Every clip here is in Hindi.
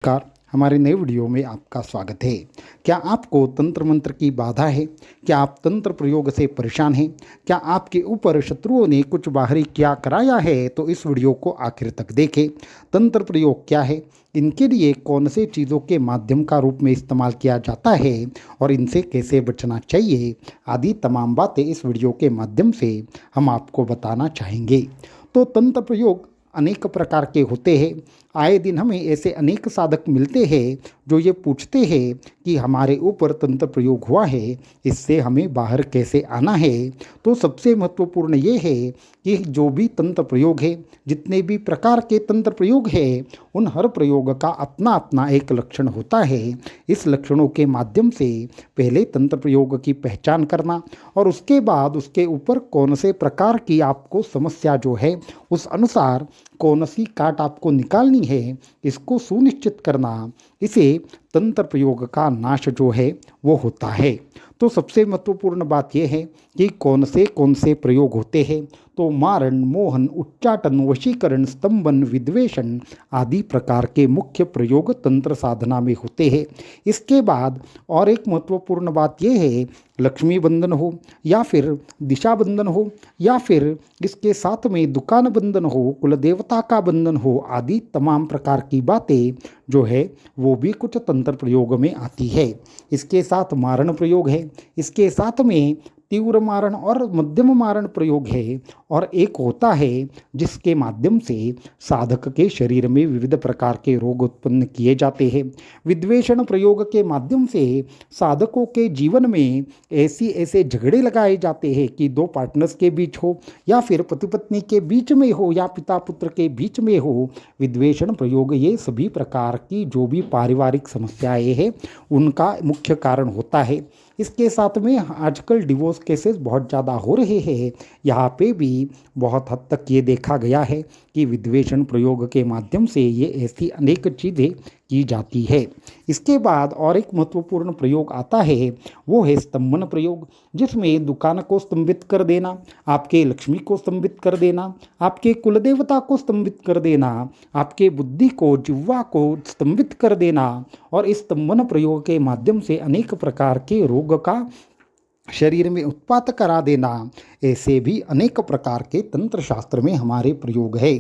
नमस्कार। हमारे नए वीडियो में आपका स्वागत है। क्या आपको तंत्र मंत्र की बाधा है? क्या आप तंत्र प्रयोग से परेशान हैं? क्या आपके ऊपर शत्रुओं ने कुछ बाहरी क्या कराया है? तो इस वीडियो को आखिर तक देखें। तंत्र प्रयोग क्या है, इनके लिए कौन से चीज़ों के माध्यम का रूप में इस्तेमाल किया जाता है और इनसे कैसे बचना चाहिए, आदि तमाम बातें इस वीडियो के माध्यम से हम आपको बताना चाहेंगे। तो तंत्र प्रयोग अनेक प्रकार के होते हैं। आए दिन हमें ऐसे अनेक साधक मिलते हैं जो ये पूछते हैं कि हमारे ऊपर तंत्र प्रयोग हुआ है, इससे हमें बाहर कैसे आना है। तो सबसे महत्वपूर्ण ये है कि जो भी तंत्र प्रयोग है, जितने भी प्रकार के तंत्र प्रयोग है, उन हर प्रयोग का अपना अपना एक लक्षण होता है। इस लक्षणों के माध्यम से पहले तंत्र प्रयोग की पहचान करना और उसके बाद उसके ऊपर कौन से प्रकार की आपको समस्या जो है, उस अनुसार कौन सी काट आपको निकालनी है, इसको सुनिश्चित करना, इसे तंत्र प्रयोग का नाश जो है वो होता है। तो सबसे महत्वपूर्ण बात यह है कि कौन से प्रयोग होते हैं। तो मारण, मोहन, उच्चाटन, वशीकरण, स्तंभन, विद्वेषण आदि प्रकार के मुख्य प्रयोग तंत्र साधना में होते हैं। इसके बाद और एक महत्वपूर्ण बात यह है, लक्ष्मी बंधन हो या फिर दिशा बंधन हो या फिर इसके साथ में दुकान बंधन हो, कुल देवता का बंधन हो, आदि तमाम प्रकार की बातें जो है वो भी कुछ तंत्र प्रयोग में आती है। इसके साथ मारण प्रयोग है, इसके साथ में तीव्र मारण और मध्यम मारण प्रयोग है, और एक होता है जिसके माध्यम से साधक के शरीर में विविध प्रकार के रोग उत्पन्न किए जाते हैं। विद्वेषण प्रयोग के माध्यम से साधकों के जीवन में ऐसे झगड़े लगाए जाते हैं कि दो पार्टनर्स के बीच हो या फिर पति पत्नी के बीच में हो या पिता पुत्र के बीच में हो। विद्वेषण प्रयोग ये सभी प्रकार की जो भी पारिवारिक समस्याएं हैं उनका मुख्य कारण होता है। इसके साथ में आजकल डिवोर्स केसेस बहुत ज़्यादा हो रहे हैं। यहाँ पे भी बहुत हद तक ये देखा गया है कि विद्वेषण प्रयोग के माध्यम से ये ऐसी अनेक चीज़ें की जाती है। इसके बाद और एक महत्वपूर्ण प्रयोग आता है, वो है स्तंभन प्रयोग, जिसमें दुकान को स्तंभित कर देना, आपके लक्ष्मी को स्तंभित कर देना, आपके कुलदेवता को स्तंभित कर देना, आपके बुद्धि को, जिह्वा को स्तंभित कर देना, और इस स्तंभन प्रयोग के माध्यम से अनेक प्रकार के रोग का शरीर में उत्पात करा देना। ऐसे भी अनेक प्रकार के तंत्र शास्त्र में हमारे प्रयोग है।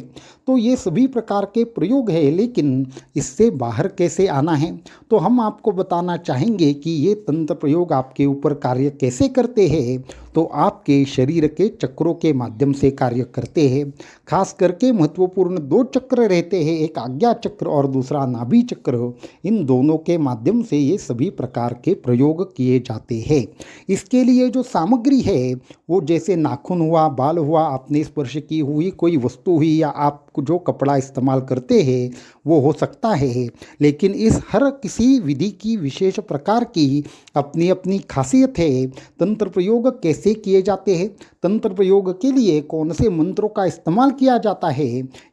तो ये सभी प्रकार के प्रयोग है, लेकिन इससे बाहर कैसे आना है, तो हम आपको बताना चाहेंगे कि ये तंत्र प्रयोग आपके ऊपर कार्य कैसे करते हैं। तो आपके शरीर के चक्रों के माध्यम से कार्य करते हैं। खास करके महत्वपूर्ण दो चक्र रहते हैं, एक आज्ञा चक्र और दूसरा नाभि चक्र। इन दोनों के माध्यम से ये सभी प्रकार के प्रयोग किए जाते हैं। इसके लिए जो सामग्री है वो जैसे नाखून हुआ, बाल हुआ, आपने स्पर्श की हुई कोई वस्तु हुई, या आप जो कपड़ा इस्तेमाल करते हैं वो हो सकता है। लेकिन इस हर किसी विधि की विशेष प्रकार की अपनी अपनी खासियत है। तंत्र प्रयोग कैसे किए जाते हैं, तंत्र प्रयोग के लिए कौन से मंत्रों का इस्तेमाल किया जाता है,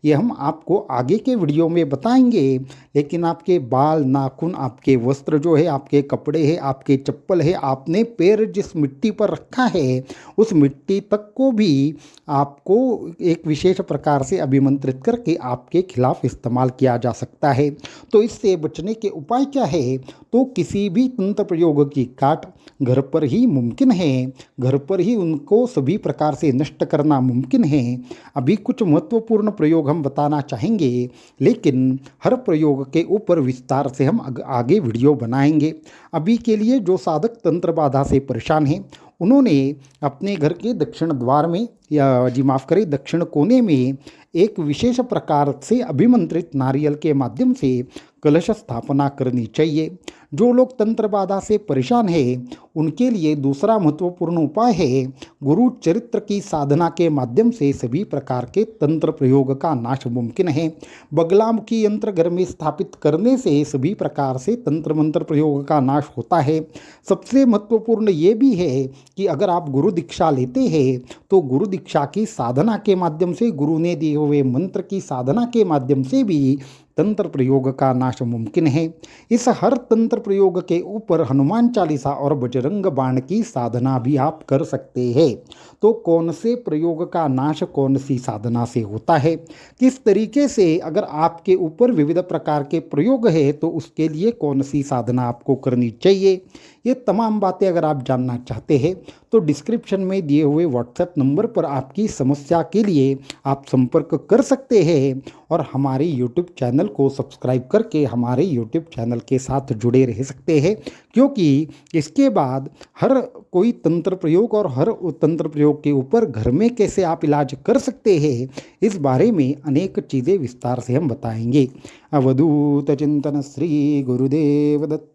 ये हम आपको आगे के वीडियो में बताएंगे। लेकिन आपके बाल, नाखून, आपके वस्त्र जो है, आपके कपड़े हैं, आपके चप्पल है, आपने पैर जिस मिट्टी पर रखा है उस मिट्टी तक को भी आपको एक विशेष प्रकार से अभिमंत्रित करके आपके खिलाफ इस्तेमाल किया जा सकता है। तो इससे बचने के उपाय क्या है, तो किसी भी तंत्र प्रयोग की काट घर पर ही मुमकिन है, घर पर ही उनको सभी प्रकार से नष्ट करना मुमकिन है। अभी कुछ महत्वपूर्ण प्रयोग हम बताना चाहेंगे, लेकिन हर प्रयोग के ऊपर विस्तार से हम आगे वीडियो बनाएंगे। अभी के लिए जो साधक तंत्र बाधा से परेशान हैं, उन्होंने अपने घर के दक्षिण द्वार में, या जी माफ़ करें, दक्षिण कोने में एक विशेष प्रकार से अभिमंत्रित नारियल के माध्यम से कलश स्थापना करनी चाहिए। जो लोग तंत्र बाधा से परेशान हैं उनके लिए दूसरा महत्वपूर्ण उपाय है, गुरु चरित्र की साधना के माध्यम से सभी प्रकार के तंत्र प्रयोग का नाश मुमकिन है। बगलामुखी यंत्र घर में स्थापित करने से सभी प्रकार से तंत्र मंत्र प्रयोग का नाश होता है। सबसे महत्वपूर्ण ये भी है कि अगर आप गुरु दीक्षा लेते हैं तो गुरु दीक्षा की साधना के माध्यम से, गुरु ने दिए हुए मंत्र की साधना के माध्यम से भी तंत्र प्रयोग का नाश मुमकिन है। इस हर तंत्र प्रयोग के ऊपर हनुमान चालीसा और बजरंग बाण की साधना भी आप कर सकते हैं। तो कौन से प्रयोग का नाश कौन सी साधना से होता है, किस तरीके से अगर आपके ऊपर विविध प्रकार के प्रयोग है तो उसके लिए कौन सी साधना आपको करनी चाहिए, ये तमाम बातें अगर आप जानना चाहते हैं तो डिस्क्रिप्शन में दिए हुए व्हाट्सएप नंबर पर आपकी समस्या के लिए आप संपर्क कर सकते हैं और हमारे यूट्यूब चैनल को सब्सक्राइब करके हमारे यूट्यूब चैनल के साथ जुड़े रह सकते हैं, क्योंकि इसके बाद हर कोई तंत्र प्रयोग और हर तंत्र प्रयोग के ऊपर घर में कैसे आप इलाज कर सकते हैं इस बारे में अनेक चीज़ें विस्तार से हम बताएंगे। अवधूत चिंतन श्री गुरुदेव दत्त।